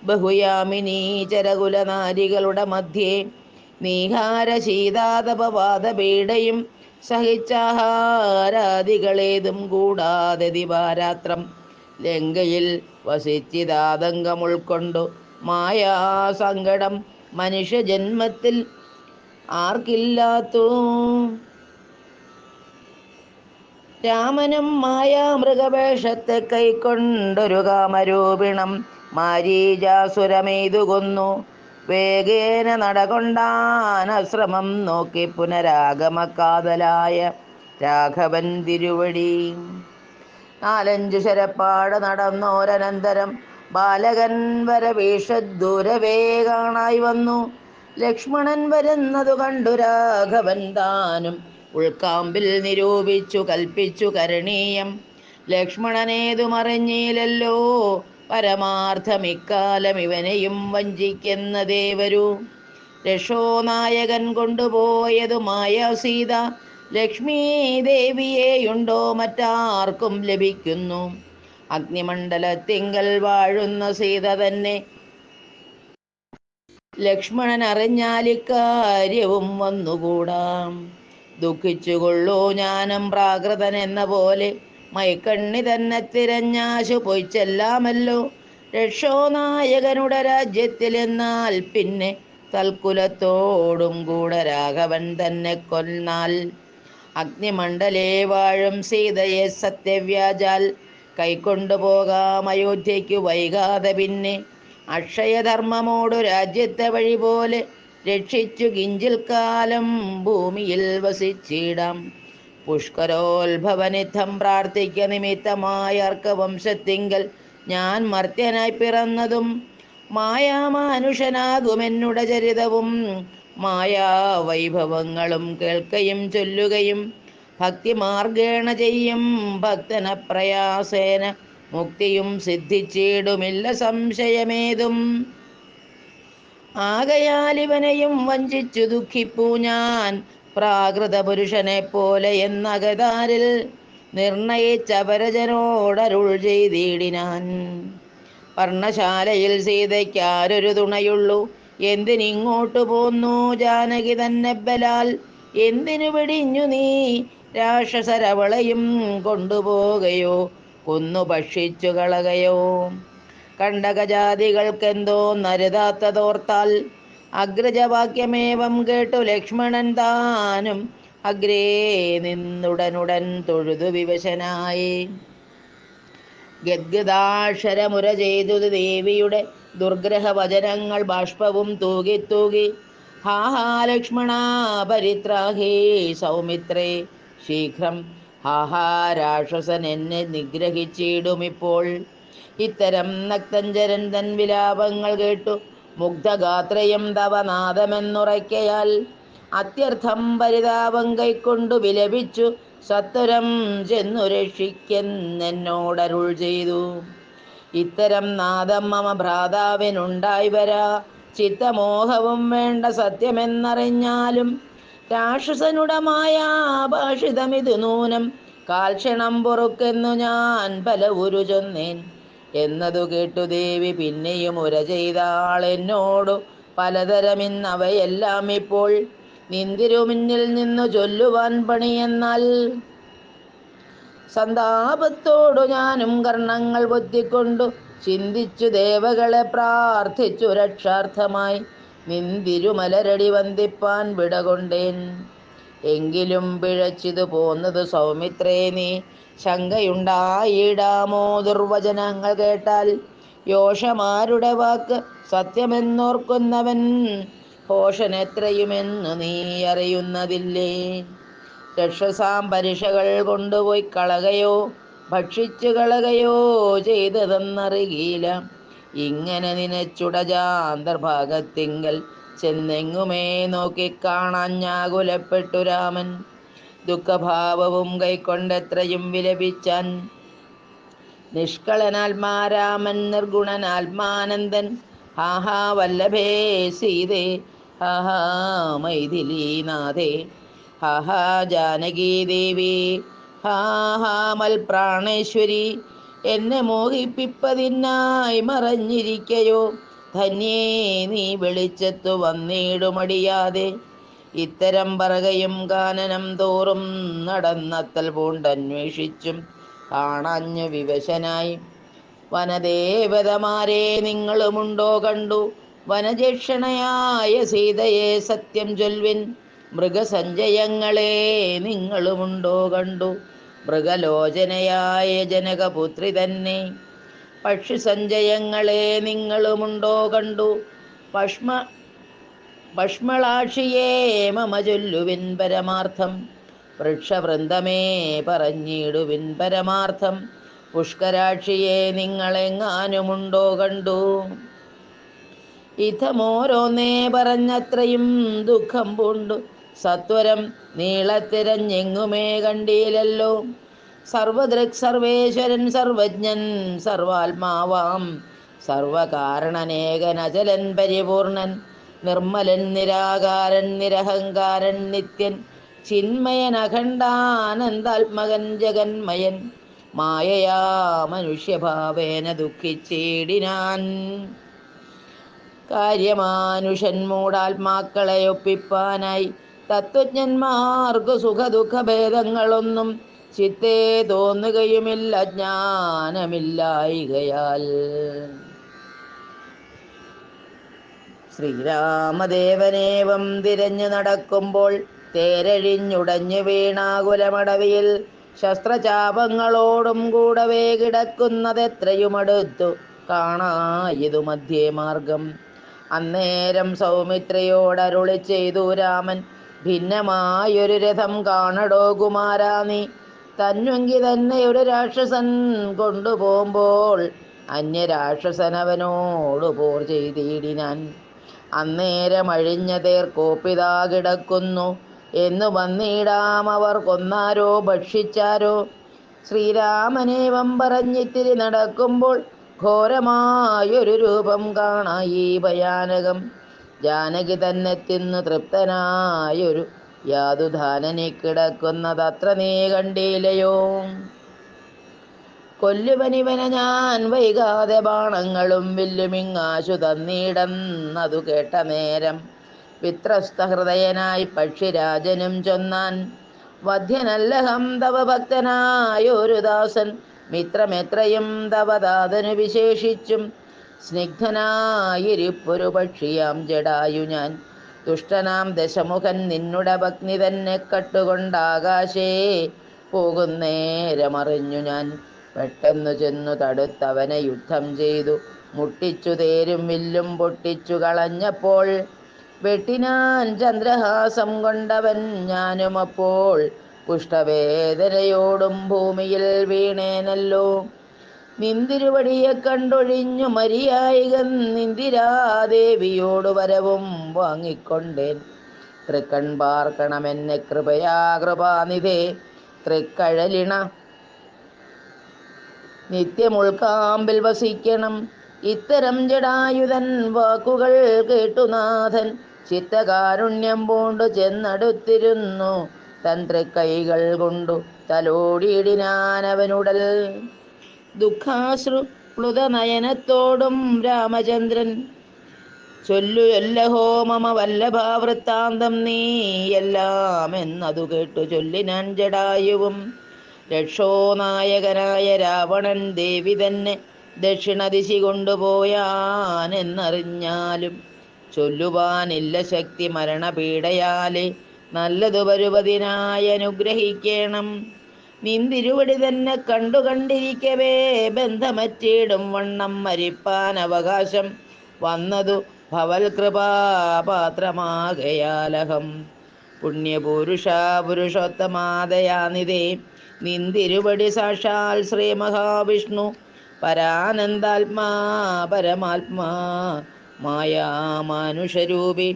ബഹുയാമിനീ ചരകുലനാരികളുടെ മധ്യേ നീഹാര ശീതാതപവാദപീഡയും സഹിച്ചാഹാരാദികളേതും കൂടാതെ ദിവാരാത്രം ലങ്കയിൽ വസിച്ചിതാതങ്കം ഉൾക്കൊണ്ടു മായാസങ്കടം മനുഷ്യജന്മത്തിൽ ആർക്കില്ലാത്തൂ. രാമനും മായാമൃഗവേഷത്തെ കൈക്കൊണ്ടൊരു കാമരൂപിണം മാരീചാസുരമെയ്തു കൊന്നു. വേഗേന നടകൊണ്ടാനശ്രമം നോക്കി പുനരാഗമക്കാതലായ രാഘവൻ തിരുവടി. 4-5 ശരപ്പാട് നടന്നോരനന്തരം ബാലകൻ വരവീഷദൂരവേ കാണായി വന്നു. ലക്ഷ്മണൻ വരുന്നതു കണ്ടു രാഘവൻ താനും ഉൾക്കാമ്പിൽ നിരൂപിച്ചു കൽപ്പിച്ചു കരണീയം. ലക്ഷ്മണനേതുമറിഞ്ഞില്ലല്ലോ പരമാർത്ഥമിക്കാലം ഇവനെയും വഞ്ചിക്കുന്നതേ വരൂ. രക്ഷോനായകൻ കൊണ്ടുപോയതു മായാസീത ലക്ഷ്മീ ദേവിയെയുണ്ടോ മറ്റാർക്കും ലഭിക്കുന്നു. അഗ്നിമണ്ഡലത്തിങ്കൽ വാഴുന്ന സീത തന്നെ ലക്ഷ്മണൻ അറിഞ്ഞാലിക്കാര്യവും വന്നുകൂടാം. ദുഃഖിച്ചുകൊള്ളൂ ഞാനും പ്രാകൃതൻ എന്ന പോലെ മൈക്കണ്ണി തന്നെ തിരഞ്ഞാശു പൊയ്ച്ചെല്ലാമല്ലോ. രക്ഷോനായകനുടെ രാജ്യത്തിൽ എന്നാൽ പിന്നെ തൽക്കുലത്തോടും കൂടെ രാഘവൻ തന്നെ കൊന്നാൽ അഗ്നിമണ്ഡലേ വാഴും സീതയെ സത്യവ്യാജാൽ കൈക്കൊണ്ടുപോകാം അയോധ്യയ്ക്കു വൈകാതെ. പിന്നെ അക്ഷയധർമ്മമോടു രാജ്യത്തെ വഴി പോലെ രക്ഷിച്ചു കിഞ്ചിൽ കാലം ഭൂമിയിൽ വസിച്ചിടാം. പുഷ്കരോത്ഭവനിധം പ്രാർത്ഥിക്ക നിമിത്തമായ അർക്കവംശത്തിങ്കൽ ഞാൻ മർത്യനായി പിറന്നതും മായാമാനുഷനാകുമെന്നുടെ ചരിതവും മായാവൈഭവങ്ങളും കേൾക്കയും ചൊല്ലുകയും ഭക്തിമാർഗേണ ചെയ്യും ഭക്തന പ്രയാസേന മുക്തിയും സിദ്ധിച്ചിടുമില്ല സംശയമേതും. ആകയാൽ ഇവനെയും വഞ്ചിച്ചു ദുഃഖിപ്പൂ ഞാൻ പ്രാകൃത പുരുഷനെ പോലെ എന്നകതാരിൽ നിർണയിച്ചപരജനോടരുൾ ചെയ്തിടിനാൻ. പർണശാലയിൽ സീതയ്ക്കാരൊരു തുണയുള്ളൂ. എന്തിനിങ്ങോട്ടു പോന്നു ജാനകി തന്നെ ബലാൽ. എന്തിനു വെടിഞ്ഞു നീ രാക്ഷസരവളയും കൊണ്ടുപോകയോ കൊന്നു ഭക്ഷിച്ചു കളകയോ. കണ്ടകജാതികൾക്കെന്തോ നരുതാത്തതോർത്താൽ അഗ്രജവാക്യമേവം കേട്ടു ലക്ഷ്മണൻ താനും അഗ്രേ നിന്നുടനുടൻ തൊഴുതു വിവശനായി. ഗദ്ഗദാക്ഷരമുര ചെയ്തു ദേവിയുടെ ദുർഗ്രഹവചനങ്ങൾ ബാഷ്പവും തൂകി തൂകി. ഹാ ഹാ ലക്ഷ്മണ പരിത്രാഹി സൗമിത്രേ ശീഘ്രം. ഹാ ഹാ രാക്ഷസൻ എന്നെ നിഗ്രഹിച്ചിടുമിപ്പോൾ. ഇത്തരം നക്തഞ്ചരൻ തൻ വിലാപങ്ങൾ കേട്ടു മുഗ്ധഗാത്രയും തവ നാദമെന്നുറയ്ക്കയാൽ അത്യർത്ഥം പരിതാപം കൈക്കൊണ്ടു വിലപിച്ചു സത്വരം ചെന്നു രക്ഷിക്കെന്നോടരുൾ ചെയ്തു. ഇത്തരം നാദം മമ ഭ്രാതാവിനുണ്ടായി വരാ ചിത്തമോഹവും വേണ്ട സത്യമെന്നറിഞ്ഞാലും രാക്ഷസനുടമായ ഭാഷിതമിതു നൂനം കാൽക്ഷണം പൊറുക്കെന്നു ഞാൻ പല ഉരു ചൊന്നേൻ. എന്നതു കേട്ടു ദേവി പിന്നെയും ഉര ചെയ്താൾ എന്നോടു പലതരമിന്നവയെല്ലാം ഇപ്പോൾ നിന്തിരുമുന്നിൽ നിന്നു ചൊല്ലുവാൻ പണിയെന്നാൽ. സന്താപത്തോടു ഞാനും കർണങ്ങൾ പൊത്തിക്കൊണ്ടു ചിന്തിച്ചു ദേവകളെ പ്രാർത്ഥിച്ചു രക്ഷാർത്ഥമായി നിന്തിരുമലരടി വന്ദിപ്പാൻ വിടകൊണ്ടേൻ. എങ്കിലും പിഴച്ചിതു പോന്നതു സൗമിത്രേ നീ ശങ്കയുണ്ടായിടാമോ. ദുർവചനങ്ങൾ കേട്ടാൽ യോഷമാരുടെ വാക്ക് സത്യമെന്നോർക്കുന്നവൻ ഭോഷനെത്രയുമെന്നു നീ അറിയുന്നതില്ലേ. രക്ഷസാം പരീക്ഷകൾ കൊണ്ടുപോയി കളകയോ ഭക്ഷിച്ചു കളകയോ ചെയ്തതെന്നറിയില്ല. ഇങ്ങനെ നിനച്ചുടജാന്തർഭാഗത്തിങ്കൽ ചെന്നെങ്ങുമേ നോക്കിക്കാണാഞ്ഞാകുലപ്പെട്ടു രാമൻ. ദുഃഖഭാവവും കൈക്കൊണ്ടെത്രയും വിലപിച്ചാൻ. നിഷ്കളനാത്മാരാമൻ നിർഗുണനാത്മാനന്ദൻ ഹാഹാ വല്ലഭേ സീതേ ഹാഹാ മൈഥിലീനാഥേ ഹാഹാ ജാനകീ ദേവി ഹാഹാ മൽപ്രാണേശ്വരി എന്നെ മോഹിപ്പിപ്പതിനായി മറഞ്ഞിരിക്കയോ ധന്യേ നീ വെളിച്ചത്തു വന്നിടുമടിയാതെ ഇത്തരം പറകയും കാനനം തോറും നടന്നത്തൽ പൂണ്ടന്വേഷിച്ചും കാണാഞ്ഞു വിവശനായി വനദേവതമാരെ നിങ്ങളുമുണ്ടോ കണ്ടു വനജക്ഷണയായ സീതയെ സത്യം ചൊൽവിൻ മൃഗസഞ്ചയങ്ങളെ നിങ്ങളുമുണ്ടോ കണ്ടു മൃഗലോചനയായ ജനകപുത്രി തന്നെ പക്ഷിസഞ്ചയങ്ങളെ നിങ്ങളുമുണ്ടോ കണ്ടു ഭഷ്മളാക്ഷിയേ മമ ചൊല്ലുവിൻ പരമാർത്ഥം വൃക്ഷവൃന്ദമേ പറഞ്ഞിടുവിൻ പരമാർത്ഥം പുഷ്കരാക്ഷിയെ നിങ്ങളെങ്ങാനുമുണ്ടോ കണ്ടു ഇഥമോരോന്നേ പറഞ്ഞത്രയും ദുഃഖം പൂണ്ടു സത്വരം നീളത്തിരഞ്ഞെങ്ങുമേ കണ്ടീലല്ലോ സർവദൃക് സർവേശ്വരൻ സർവജ്ഞൻ സർവാത്മാവാം സർവകാരണനേകനചലൻ പരിപൂർണൻ നിർമ്മലൻ നിരാകാരൻ നിരഹങ്കാരൻ നിത്യൻ ചിന്മയൻ അഖണ്ഡാനന്ദാത്മകൻ ജഗന്മയൻ മായയാ മനുഷ്യഭാവേന ദുഃഖിച്ചേടിനാൻ കാര്യമാനുഷൻ മൂടാത്മാക്കളെ ഒപ്പിപ്പാനായി തത്വജ്ഞന്മാർക്കു സുഖദുഃഖഭേദങ്ങളൊന്നും ചിത്തേ തോന്നുകയുമില്ല ജ്ഞാനമില്ലായികയാൽ ശ്രീരാമദേവനേവം തിരഞ്ഞു നടക്കുമ്പോൾ തേരഴിഞ്ഞുടഞ്ഞു വീണാകുലമടവിയിൽ ശസ്ത്രചാപങ്ങളോടും കൂടവേ കിടക്കുന്നതെത്രയുമടുത്തു കാണായിതു മധ്യേ മാർഗം അന്നേരം സൗമിത്രയോടരുളി ചെയ്തു രാമൻ ഭിന്നമായൊരു രഥം കാണടോ കുമാരാ നീ തന്വങ്കി തന്നെ ഒരു രാക്ഷസൻ കൊണ്ടുപോകുമ്പോൾ അന്യരാക്ഷസനവനോടു പോർ ചെയ്തിടിനാൻ അന്നേരം അഴിഞ്ഞ തേർ കോപ്പിതാ കിടക്കുന്നു എന്നു വന്നിടാം അവർ കൊന്നാരോ ഭക്ഷിച്ചാരോ ശ്രീരാമനേവം പറഞ്ഞിത്തിരി നടക്കുമ്പോൾ ഘോരമായൊരു രൂപം കാണായി ഭയാനകം ജാനകി തന്നെ തിന്നു തൃപ്തനായൊരു യാതുധാനനി കിടക്കുന്നതത്ര നീ കണ്ടീലയോ കൊല്ലുവനിവനെ ഞാൻ വൈകാതെ ബാണങ്ങളും വില്ലുമിങ്ങാശു തന്നീടന്നതു കേട്ട നേരം വിത്രസ്ത ഹൃദയനായി പക്ഷിരാജനും ചൊന്നാൻ വധ്യനല്ലഹം തവ ഭക്തനായൊരു ദാസൻ മിത്രമെത്രയും തവതാതനു വിശേഷിച്ചും സ്നിഗ്ധനായിരിപ്പൊരു പക്ഷിയാം ജടായു ഞാൻ ദുഷ്ടനാം ദശമുഖൻ നിന്നുടെ ഭഗ്നി തന്നെ കട്ടുകൊണ്ടാകാശേ പോകുന്നേരമറിഞ്ഞു ഞാൻ പെട്ടെന്നു ചെന്നു തടുത്തവനെ യുദ്ധം ചെയ്തു മുട്ടിച്ചു തേരും വില്ലും പൊട്ടിച്ചു കളഞ്ഞപ്പോൾ വെട്ടിനാൻ ചന്ദ്രഹാസം കൊണ്ടവൻ ഞാനുമപ്പോൾ പുഷ്ടവേദനയോടും ഭൂമിയിൽ വീണേനല്ലോ നിന്തിരുവടിയെ കണ്ടൊഴിഞ്ഞു മരിയായികൻ നിന്ദിരാദേവിയോട് വരവും വാങ്ങിക്കൊണ്ടേൻ തൃക്കൺ പാർക്കണമെന്നെ കൃപയാ കൃപാനിധേ തൃക്കഴലിണ നിത്യമുൾക്കാമ്പിൽ വസിക്കണം ഇത്തരം ജടായുധൻ വാക്കുകൾ കേട്ടുനാഥൻ ചിത്തകാരുണ്യം പൂണ്ടു ചെന്നടുത്തിരുന്നു തൻ തൃക്കൈകൾ കൊണ്ടു തലോടിയിടിനാനവനുടൽ ദുഃഖാശ്രു പ്ലുതനയനത്തോടും രാമചന്ദ്രൻ ചൊല്ലുയല്ലഹോ മമ വല്ലഭാവൃത്താന്തം നീ എല്ലാം എന്നതു കേട്ടു ചൊല്ലിനാൻ ജടായുവും രക്ഷോനായകനായ രാവണൻ ദേവി തന്നെ ദക്ഷിണദിശി കൊണ്ടുപോയാനെന്നറിഞ്ഞാലും ചൊല്ലുവാനില്ല ശക്തി മരണപീഡയാലെ നല്ലതു വരുവതിനായി അനുഗ്രഹിക്കണം നിന്തിരുവടി തന്നെ കണ്ടിരിക്കവേ ബന്ധമറ്റിടും വണ്ണം മരിപ്പാൻ അവകാശം വന്നതു ഭവൽ കൃപാപാത്രമാകയാലഹം പുണ്യപുരുഷോത്തമാദയാനിതേ നിന്തിരുവടി സാക്ഷാൽ ശ്രീ മഹാവിഷ്ണു പരാനന്ദാത്മാ പരമാത്മാ മായാമാനുഷരൂപി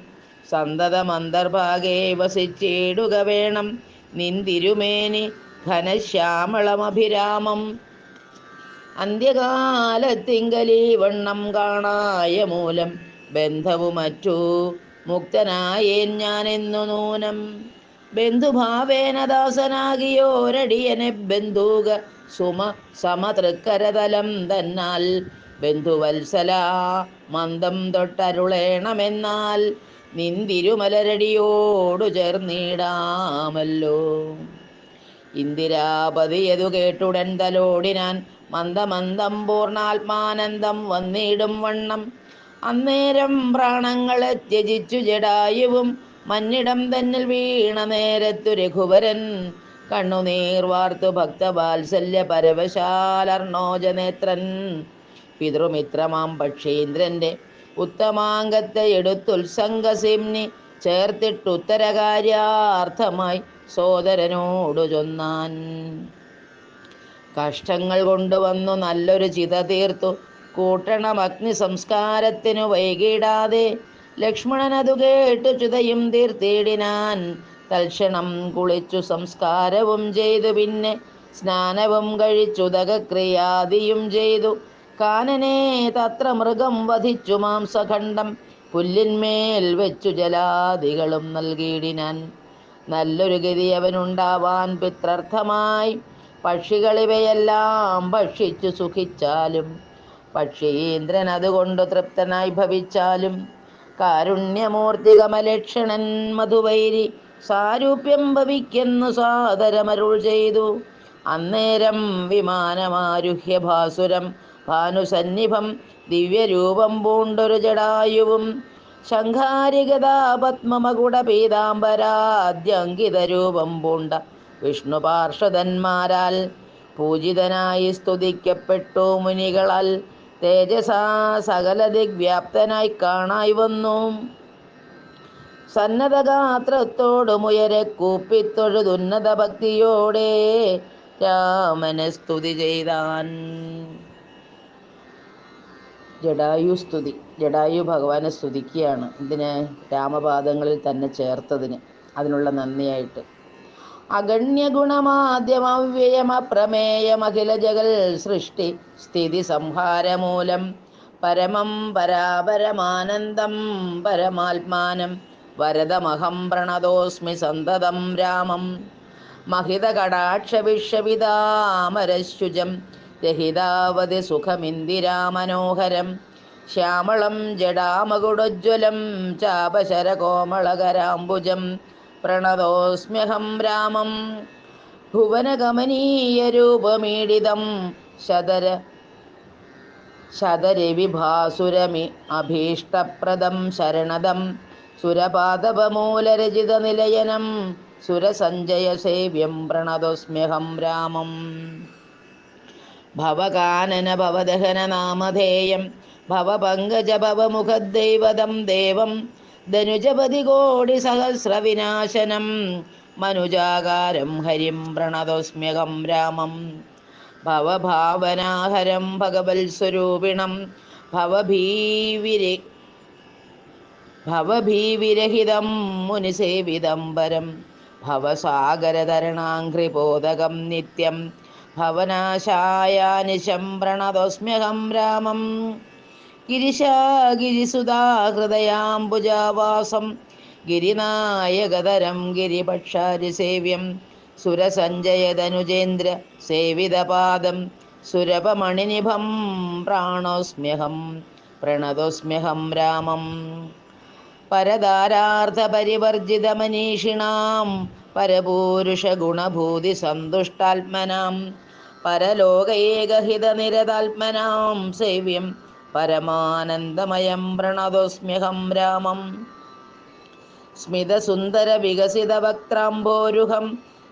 സന്തതമന്തർഭാഗേ വസിച്ചിടുക വേണം നിന്തിരുമേനി ഘനശ്യാമളമഭിരാമം അന്ത്യകാലത്തിങ്കലീ വണ്ണം കാണായ മൂലം ബന്ധവു മറ്റു മുക്തനായേൻ ഞാനെന്നു നൂനം. ബന്ധുഭാവേന ദാസനാകിയോരടിയനെ ബന്ധൂക സമതൃക്കരതലം തന്നാൽ ബന്ധുവത്സല മന്ദം തൊട്ടരുളേണമെന്നാൽ നിന്തിരുമലരടിയോടു ചേർന്നിടാമല്ലോ. ഇന്ദിരാപതിയതു കേട്ടുടൻ തലോടിനാൻ മന്ദമന്ദം പൂർണ്ണാത്മാനന്ദം വന്നിടും വണ്ണം. അന്നേരം പ്രാണങ്ങളെ ത്യജിച്ചു ജടായുവും മന്നിടം തന്നിൽ വീണ നേരത്തു രഘുവരൻ കണ്ണുനീർ വാർത്തു ഭക്തവാത്സല്യ പരവശാലർണോജനേത്രൻ പിതൃമിത്രമാം പക്ഷീന്ദ്രന്റെ ഉത്തമാംഗത്തെ എടുത്തുത്സംഗസിംനി ചേർത്തിട്ടുത്തരകാര്യാർത്ഥമായി സോദരനോടു ചൊന്നാൻ. കഷ്ടങ്ങൾ കൊണ്ടുവന്നു നല്ലൊരു ചിത തീർത്തു കൂട്ടണം അഗ്നി സംസ്കാരത്തിനു വൈകിടാതെ. ലക്ഷ്മണനതു കേട്ടു ചുതയും തീർത്തിടിനാൻ. തൽക്ഷണം കുളിച്ചു സംസ്കാരവും ചെയ്തു പിന്നെ സ്നാനവും കഴിച്ചുദകക്രിയാദിയും ചെയ്തു. കാനനെ തത്ര മൃഗം വധിച്ചു മാംസഖണ്ഡം പുല്ലിന്മേൽ വെച്ചു ജലാദികളും നൽകിയിടിനാൻ. നല്ലൊരു ഗതി അവനുണ്ടാവാൻ പിത്രർത്ഥമായി പക്ഷികളിവയെല്ലാം ഭക്ഷിച്ചു സുഖിച്ചാലും പക്ഷീന്ദ്രൻ അതുകൊണ്ട് തൃപ്തനായി ഭവിച്ചാലും. കാരുണ്യമൂർത്തി കമലക്ഷണൻ മധുവൈരി സാരൂപ്യം ഭവിക്കുന്നു സാദരമരുൾ ചെയ്തു. അന്നേരം വിമാനമാരുഹ്യ ഭാസുരം ഭാനുസന്നിഭം ദിവ്യരൂപം പൂണ്ടൊരു ജടായുവും ശംഖാരിഗതാ പത്മമകുട പീതാംബരാദ്യങ്കിത രൂപം പൂണ്ട വിഷ്ണു പാർഷദന്മാരാൽ പൂജിതനായി സ്തുതിക്കപ്പെട്ടു മുനികളാൽ തേജസാ സകല ദിഗ്വ്യാപ്തനായി കാണായി വന്നു. സന്നദ്ധഗാത്രത്തോടുമുയരെ കൂപ്പിത്തൊഴുതുന്നത ഭക്തിയോടെ രാമനെ സ്തുതി ചെയ്താൻ. ജടായുസ്തുതി. ജടായു ഭഗവാനെ സ്തുതിക്കുകയാണ്. ഇതിന് രാമപാദങ്ങളിൽ തന്നെ ചേർത്തതിന് അതിനുള്ള നന്ദിയായിട്ട്. അഗണ്യഗുണമാദ്യമവ്യയമപ്രമേയമഖില ജഗൽ സൃഷ്ടി സ്ഥിതി സംഹാരമൂലം പരമം പരാപരമാനന്ദം പരമാത്മാനം വരദമഹം പ്രണതോസ്മി സന്തതം രാമം. മഹിതകടാക്ഷവിഷവിതാമരശുചം രഹിതാവതി സുഖമിന്ദിരാമനോഹരം ശ്യാമളം ജടാമകുടോജ്വലം ചാപശരകോമളകരാംബുജം പ്രണതോസ്മ്യഹം രാമം. ഭുവനഗമനീയരൂപമീഡിതം ശതരവിഭാസുരമി അഭീഷ്ടപ്രദം ശരണദം സുരപാദപമൂലരചിതനിലയനം സുരസഞ്ജയസേവ്യം പ്രണതോസ്മ്യഹം രാമം. ഭവകാനന ഭവദഹന നാമധേയം ഭവപങ്കജ ഭവമുഖദൈവതം ദേവം ധനുജപതി കോടി സഹസ്രവിനാശനം മനുജാകാരം ഹരിം പ്രണതോസ്മ്യഹം രാമം. ഭവഭാവനാഹരം ഭഗവത്സ്വരൂപിണം ഭവഭീവിരഹിതം മുനിസേവിതം പരം ഭവസാഗരതരണാഘ്രിപോദകം നിത്യം ഭവനാശായാനിശം പ്രണതോസ്മ്യഹം രാമം. ഗിരിശാഗിരിസുധാഹൃദയാംബുജാവാസം ഗിരിനായകതരം ഗിരിപക്ഷാരിസേവ്യം സുരസഞ്ജയതനുജേന്ദ്ര സേവിതപാദം സുരപമണിനിഭം പ്രാണോസ്മ്യഹം പ്രണതോസ്മ്യഹം രാമം. പരദാരാർത്ഥപരിവർജിതമനീഷിണാം പരപൂരുഷഗുണഭൂതി സന്തുഷ്ടാത്മനാം പരലോകൈകഹിതനിരതാത്മനാം സേവ്യം പരമാനന്ദമയം പ്രണതോസ്മ്യഹം രാമം. സ്മിതസുന്ദരവികസിതവക്ത്രാംബോരുഹം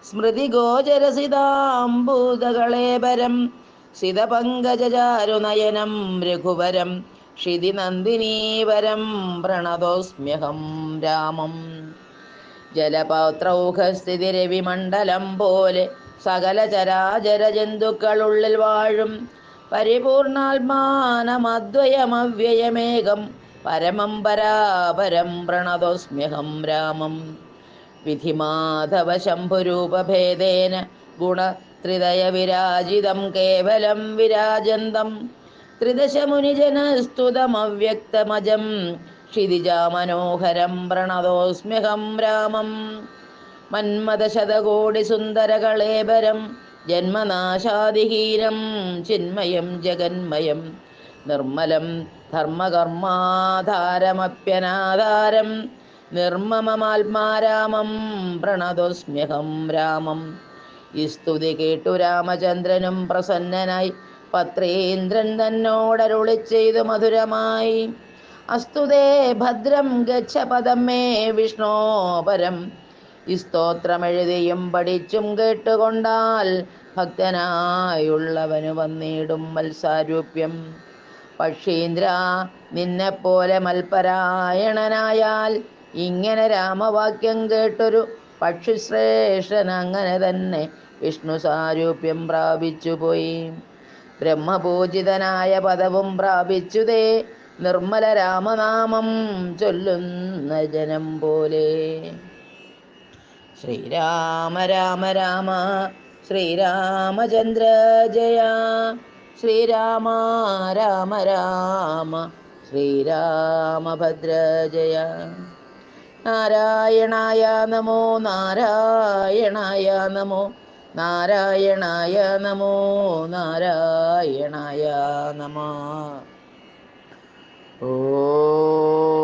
സ്മൃതിഗോചരസിതാംബൂതകളേബരം സിതപങ്കജചാരുനയനം രഘുവരം ക്ഷിതിനന്ദിനീവരം പ്രണതോസ്മ്യഹം രാമം. ജലപൗത്രൗഘസ്ഥിതിരവിമണ്ഡലം പോലെ സകല ചരാചര ജന്തുക്കളുള്ളിൽ വാഴും പരിപൂർണാത്മാനമദ്വയമവ്യയമേകം പരമം പരാപരം പ്രണതോസ്മ്യഹം രാമം. വിധിമാധവ ശംഭുരൂപഭേദേന ഗുണ ത്രിദയ വിരാജിതം കേവലം വിരാജന്തം ത്രിദശമുനിജനസ്തുതമവ്യക്തമജം ക്ഷിതിജാമനോഹരം പ്രണതോസ്മ്യഹം രാമം മന്മദശതകോടിസുന്ദരകളേബരം ജന്മനാശാദിഹീനം ചിന്മയം ജഗന്മയം നിർമ്മലം ധർമ്മകർമാധാരമപ്യനാധാരം നിർമ്മമമാത്മാരാമം പ്രണതോസ്മ്യഹം രാമം. ഈ സ്തുതി കേട്ടു രാമചന്ദ്രനും പ്രസന്നനായി പത്രേന്ദ്രൻ തന്നോടരുളി ചെയ്തു മധുരമായി, അസ്തുതേ ഭദ്രം ഗച്ഛ പദം മേ വിഷ്ണോ പരം. ഈ സ്തോത്രമെഴുതിയും പഠിച്ചും കേട്ടുകൊണ്ടാൽ ഭക്തനായുള്ളവനു വന്നിടും മത്സാരൂപ്യം. പക്ഷീന്ദ്ര നിന്നെപ്പോലെ മൽപരായണനായാൽ ഇങ്ങനെ രാമവാക്യം കേട്ടൊരു പക്ഷിശ്രേഷ്ഠൻ അങ്ങനെ തന്നെ വിഷ്ണു സാരൂപ്യം പ്രാപിച്ചുപോയി. ബ്രഹ്മപൂജിതനായ പദവും പ്രാപിച്ചുതേ നിർമ്മല രാമനാമം ചൊല്ലുന്ന ജനം പോലെ. ശ്രീരാമ രാമ രാമ ശ്രീരാമചന്ദ്ര ജയ. ശ്രീരാമ രാമ രാമ ശ്രീരാമഭദ്ര ജയ. നാരായണായ നമോ നാരായണായ നമോ നാരായണായ നമോ നാരായണായ നമോ. ഓ